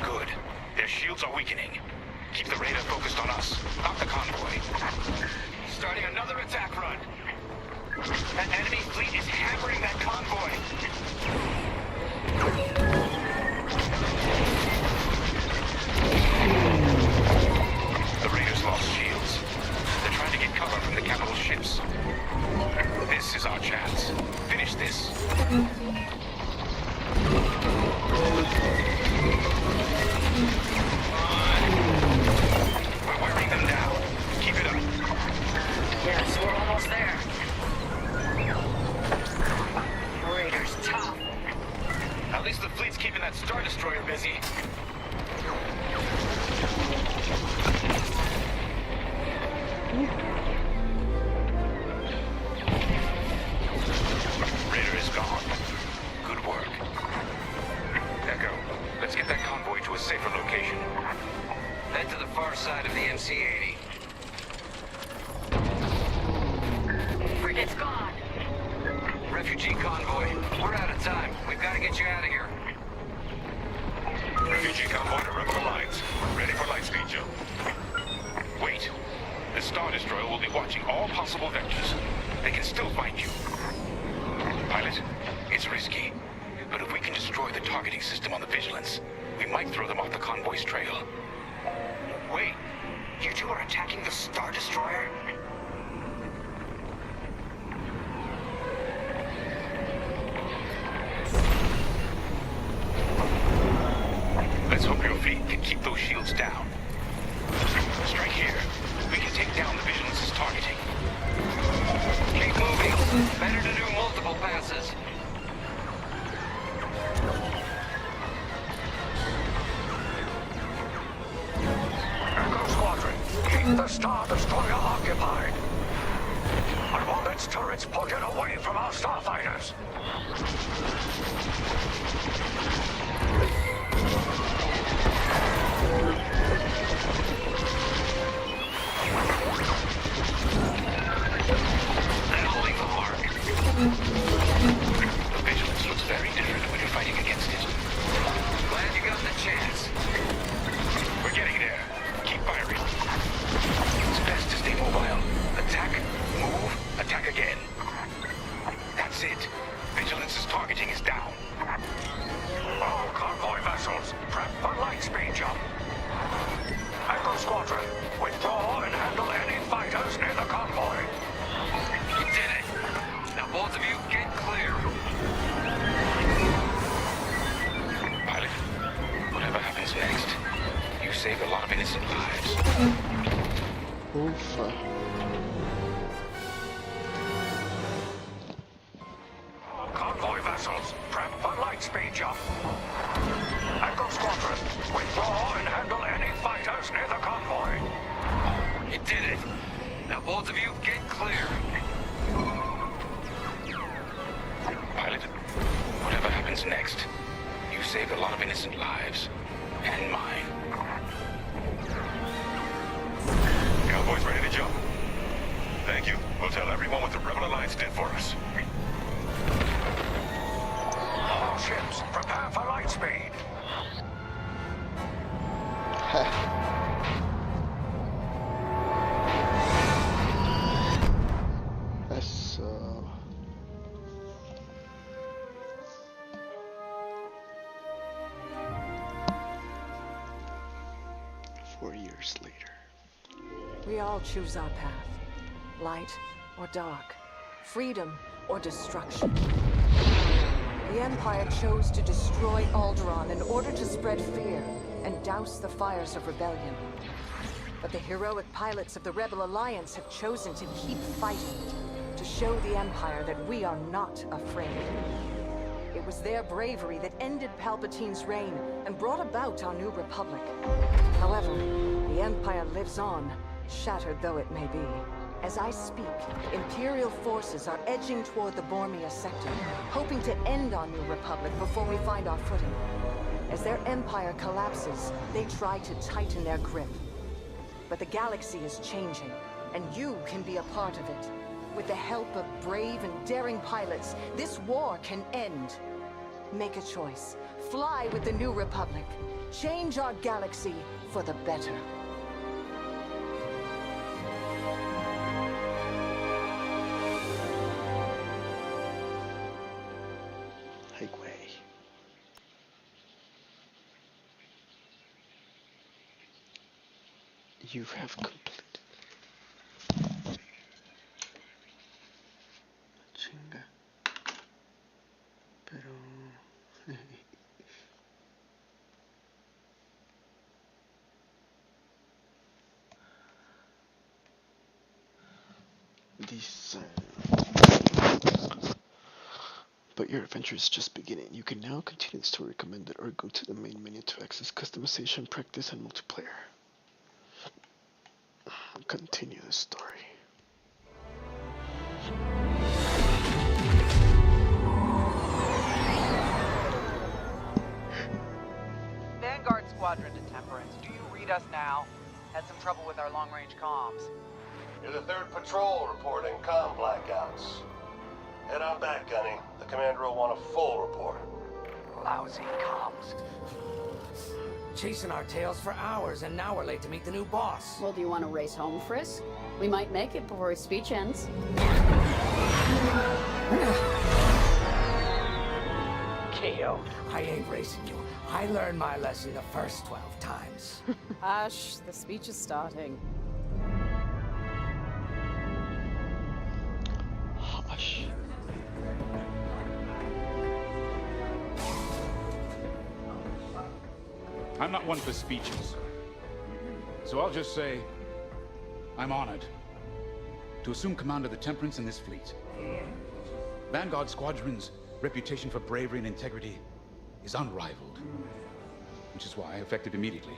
Good. Their shields are weakening. Keep the radar focused on us, not the convoy. Starting another attack run. That enemy fleet is hammering that convoy. The raiders lost shields. They're trying to get cover from the capital ships. This is our chance. Finish this. We're wearing them down. Keep it up. Yes, we're almost there. Raiders tough. At least the fleet's keeping that Star Destroyer busy. Raider is gone. Good work. Echo, let's get that convoy to a safer location. Head to the far side of the MC-80. refugee convoy. We're out of time. We've got to get you out of here. Refugee convoy to Rebel Alliance. Ready for lightspeed jump. Wait. The Star Destroyer will be watching all possible vectors. They can still find you. Pilot, it's risky. But if we can destroy the targeting system on the Vigilance, we might throw them off the convoy's trail. Wait. You two are attacking the Star Destroyer? Let's hope your fleet can keep those shields down. Strike here. We can take down the Vigilance's targeting. Keep moving. Better to do multiple passes. Echo Squadron, keep the Star Destroyer occupied. I want its turrets pointed away from our starfighters. That'll leave a mark. The Vigilance looks very different when you're fighting against it. Glad you got the chance. We're getting there. Keep firing. It's best to stay mobile. Attack, move, attack again. That's it. Vigilance's targeting is down. All convoy vessels, prep for lightspeed jump. Echo Squadron, withdraw and handle any fighters near the convoy. You did it. Now both of you get clear. Pilot, whatever happens next, you saved a lot of innocent lives. Oof. All convoy vessels, prep for lightspeed jump. Echo Squadron, withdraw and handle any fighters near the convoy. You did it. Now both of you get clear. Pilot, whatever happens next, you saved a lot of innocent lives. And mine. Cowboys ready to jump. Thank you. We'll tell everyone what the Rebel Alliance did for us. All ships, prepare for lightspeed. So 4 years later. We all choose our path. Light or dark. Freedom or destruction. The Empire chose to destroy Alderaan in order to spread fear and douse the fires of rebellion. But the heroic pilots of the Rebel Alliance have chosen to keep fighting, to show the Empire that we are not afraid. It was their bravery that ended Palpatine's reign and brought about our new Republic. However, the Empire lives on, shattered though it may be. As I speak, Imperial forces are edging toward the Bormia sector, hoping to end our new Republic before we find our footing. As their empire collapses, they try to tighten their grip. But the galaxy is changing, and you can be a part of it. With the help of brave and daring pilots, this war can end. Make a choice. Fly with the new Republic. Change our galaxy for the better. Highway. You have completed. Chinga. Pero. These. But your adventure is just beginning. You can now continue the story recommended or go to the main menu to access customization, practice, and multiplayer. Continue the story. Vanguard Squadron to Temperance. Do you read us now? Had some trouble with our long-range comms. You're the 3rd Patrol reporting COD Blackouts. Head on back, Gunny. The commander will want a full report. Lousy comms. Chasing our tails for hours, and now we're late to meet the new boss. Well, do you want to race home, Frisk? We might make it before his speech ends. Keo, I ain't racing you. I learned my lesson the first 12 times. Hush, the speech is starting. Hush. I'm not one for speeches. So I'll just say, I'm honored to assume command of the Temperance in this fleet. Vanguard Squadron's reputation for bravery and integrity is unrivaled, which is why, effective immediately,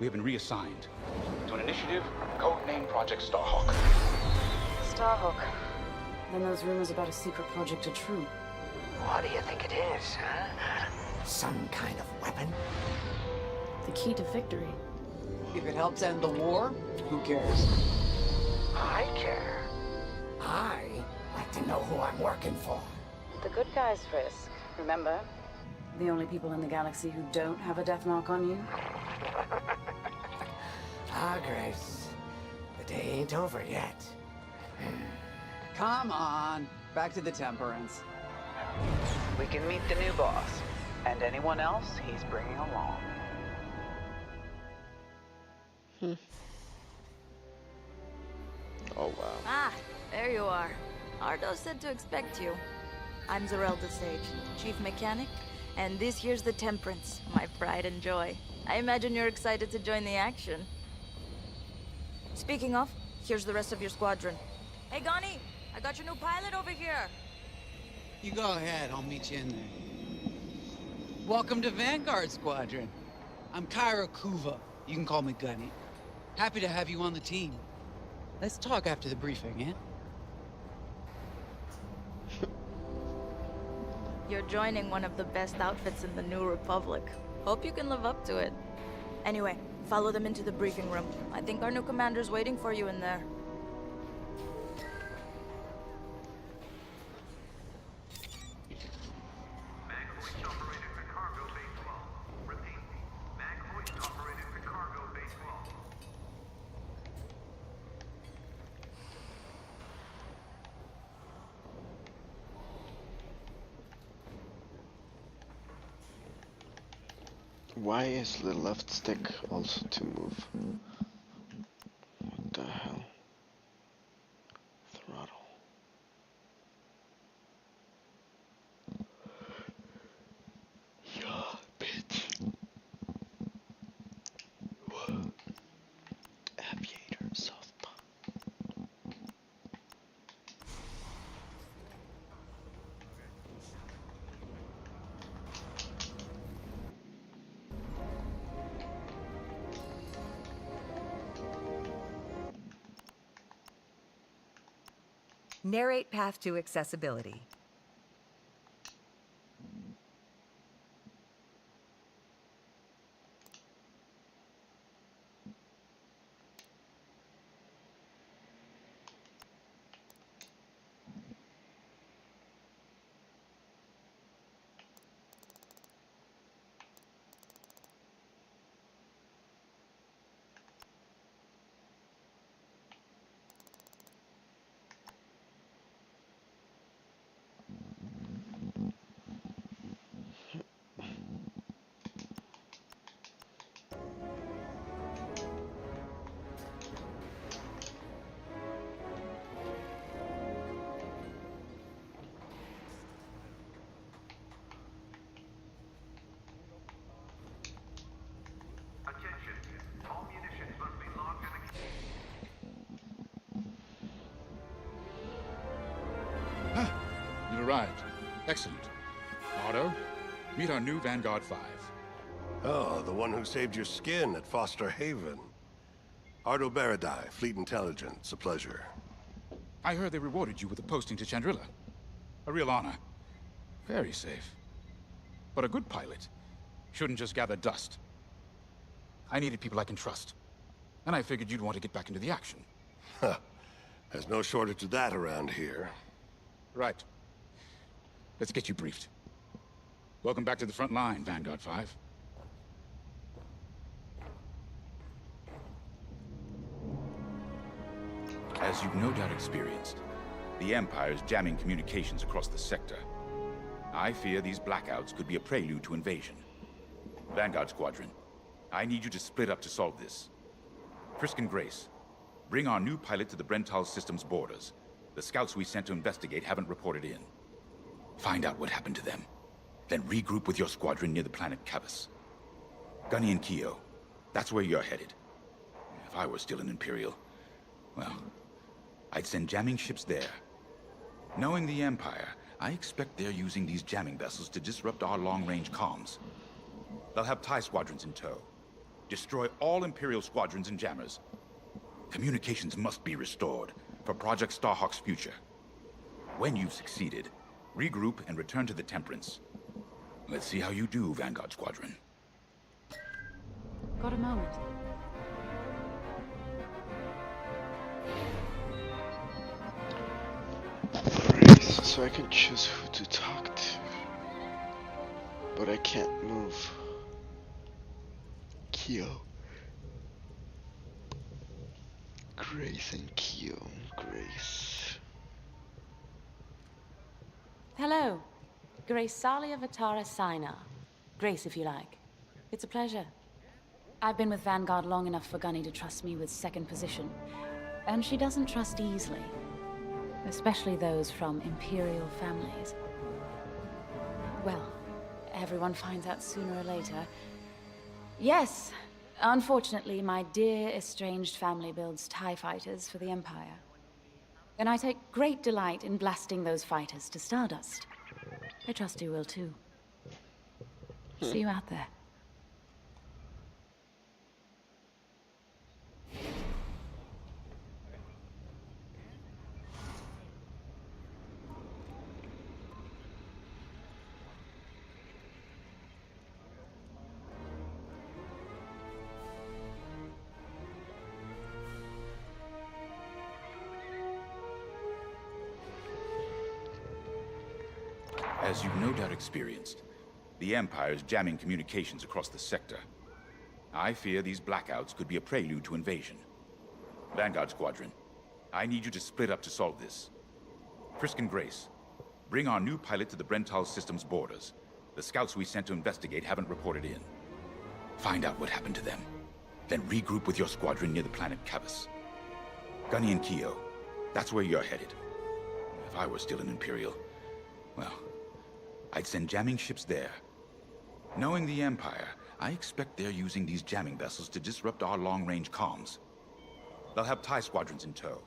we have been reassigned to an initiative codenamed Project Starhawk. Starhawk. Then those rumors about a secret project are true. What do you think it is, huh? Some kind of weapon? The key to victory. If it helps end the war, who cares? I care. I like to know who I'm working for. The good guys, Frisk. Remember? The only people in the galaxy who don't have a death mark on you? Ah, Grace. The day ain't over yet. Come on, back to the Temperance. We can meet the new boss, and anyone else he's bringing along. Oh, wow. Ah, there you are. Ardo said to expect you. I'm Zerelda Sage, Chief Mechanic, and this here's the Temperance, my pride and joy. I imagine you're excited to join the action. Speaking of, here's the rest of your squadron. Hey, Gunny, I got your new pilot over here. You go ahead, I'll meet you in there. Welcome to Vanguard Squadron. I'm Kyra Kuva. You can call me Gunny. Happy to have you on the team. Let's talk after the briefing, yeah? You're joining one of the best outfits in the New Republic. Hope you can live up to it. Anyway, follow them into the briefing room. I think our new commander's waiting for you in there. Why is the left stick also to move? What the hell? Throttle. Yeah, bitch. Aviator softball. Narrate path to accessibility. You've arrived. Excellent. Otto, meet our new Vanguard 5. Oh, the one who saved your skin at Foster Haven. Ardo Baradai, Fleet Intelligence. A pleasure. I heard they rewarded you with a posting to Chandrilla. A real honor. Very safe. But a good pilot shouldn't just gather dust. I needed people I can trust. And I figured you'd want to get back into the action. Huh. There's no shortage of that around here. Right. Let's get you briefed. Welcome back to the front line, Vanguard 5. As you've no doubt experienced, the Empire is jamming communications across the sector. I fear these blackouts could be a prelude to invasion. Vanguard Squadron, I need you to split up to solve this. Frisk and Grace, bring our new pilot to the Brental system's borders. The scouts we sent to investigate haven't reported in. Find out what happened to them. Then regroup with your squadron near the planet Cavus. Gunny and Keo, that's where you're headed. If I were still an Imperial, well, I'd send jamming ships there. Knowing the Empire, I expect they're using these jamming vessels to disrupt our long-range comms. They'll have TIE squadrons in tow. Destroy all Imperial squadrons and jammers. Communications must be restored for Project Starhawk's future. When you've succeeded, regroup and return to the Temperance. Let's see how you do, Vanguard Squadron. Got a moment? So I can choose who to talk to, but I can't move Keo. Grace and Keo. Grace. Hello. Grace Salia Vatara Sina. Grace, if you like. It's a pleasure. I've been with Vanguard long enough for Gunny to trust me with second position, and she doesn't trust easily. Especially those from Imperial families. Well, everyone finds out sooner or later. Yes, unfortunately, my dear estranged family builds TIE fighters for the Empire. And I take great delight in blasting those fighters to stardust. I trust you will too. See you out there. As you've no doubt experienced, the Empire is jamming communications across the sector. I fear these blackouts could be a prelude to invasion. Vanguard Squadron, I need you to split up to solve this. Frisk and Grace, bring our new pilot to the Brental system's borders. The scouts we sent to investigate haven't reported in. Find out what happened to them. Then regroup with your squadron near the planet Cavus. Gunny and Keo, that's where you're headed. If I were still an Imperial, well, I'd send jamming ships there. Knowing the Empire, I expect they're using these jamming vessels to disrupt our long-range comms. They'll have TIE squadrons in tow.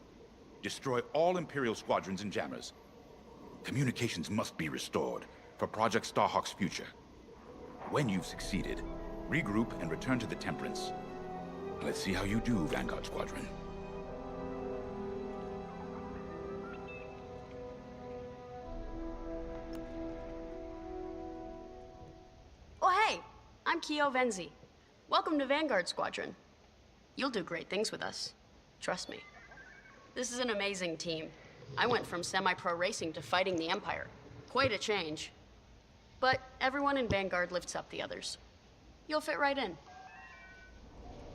Destroy all Imperial squadrons and jammers. Communications must be restored for Project Starhawk's future. When you've succeeded, regroup and return to the Temperance. Let's see how you do, Vanguard Squadron. Oh hey, I'm Keo Venzi. Welcome to Vanguard Squadron. You'll do great things with us. Trust me. This is an amazing team. I went from semi-pro racing to fighting the Empire. Quite a change. But everyone in Vanguard lifts up the others. You'll fit right in.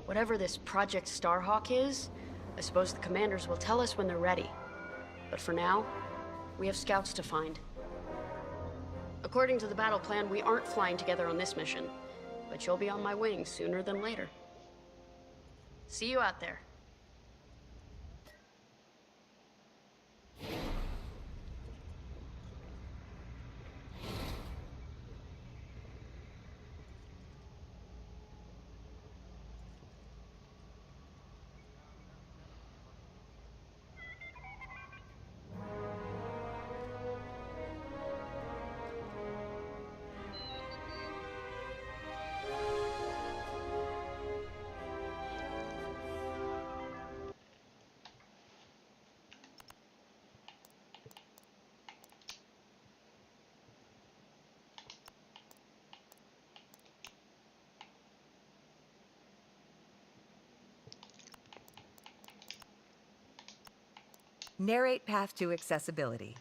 Whatever this Project Starhawk is, I suppose the commanders will tell us when they're ready. But for now, we have scouts to find. According to the battle plan, we aren't flying together on this mission, but you'll be on my wing sooner than later. See you out there. Narrate path to accessibility.